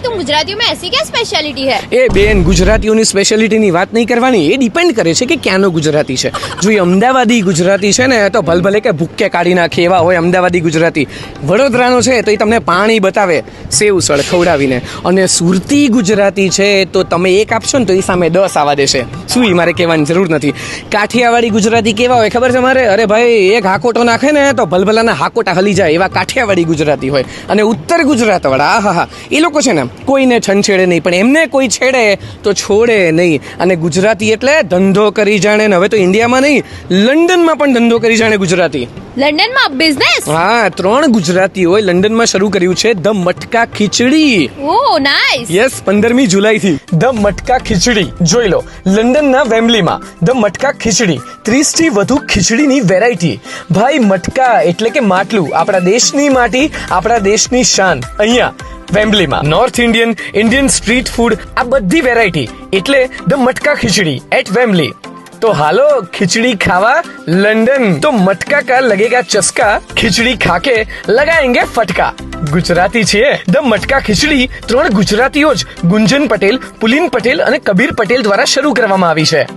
तुम गुजरातियों में ऐसी क्या स्पेशलिटी है? એ બેન, ગુજરાતીઓની સ્પેશિયાલિટીની વાત નહીં કરવાની, એ ડિપેન્ડ કરે છે કે ક્યાંનો ગુજરાતી છે. જો એ અમદાવાદી ગુજરાતી છે ને તો ભલભલે કે ભૂક્કે કાઢી નાખે એવા હોય અમદાવાદી ગુજરાતી. વડોદરાનો છે તો એ તમને પાણી બતાવે સેવ સળ ખવડાવીને. અને સુરતી ગુજરાતી છે તો તમે એક આપશો ને તો એ સામે 10 આવવા દેશે. શું એ મારે કહેવાની જરૂર નથી. કાઠિયાવાડી ગુજરાતી કેવા હોય ખબર છે મારે? અરે ભાઈ, એક હાકોટો નાખે ને તો ભલભલાના હાકોટા હલી જાય એવા કાઠિયાવાડી ગુજરાતી હોય. અને ઉત્તર ગુજરાતવાળા, આહા, એ લોકો છે ને કોઈને છંછેડે નહીં, પણ એમને કોઈ છેડે તો છોડે નહીં. અને ગુજરાતી એટલે ધંધો કરી જાણે. ને હવે તો ઇન્ડિયામાં નહીં, લંડનમાં પણ ધંધો કરી જાણે ગુજરાતી. लंदन में बिजनेस? હા, 3 ગુજરાતીઓએ લંડનમાં શરૂ કર્યું છે the Matka Khichdi. Oh nice. Yes, 15મી જુલાઈથી ધ મટકા ખીચડી. જોઈ લો, લંડનના વેમ્બલીમાં ધ મટકા ખીચડી. 30 થી વધુ ખીચડીની વેરાયટી. ભાઈ, મટકા એટલે કે માટલું, આપણા દેશની માટી, આપણા દેશની શાન. અહીંયા વેમ્બલીમાં north Indian, Indian street food, આ બધી વેરાયટી એટલે the Matka khichdi at Wembley. तो हालो खिचड़ी खावा लंदन. तो मटका का लगेगा चस्का, खिचड़ी खाके लगाएंगे फटका. ગુજરાતી છે ધ મટકા ખીચડી 3 ગુજરાતીઓ જ ગુંજન પટેલ, પુલિન પટેલ અને કબીર પટેલ દ્વારા શરૂ કરવામાં આવી છે.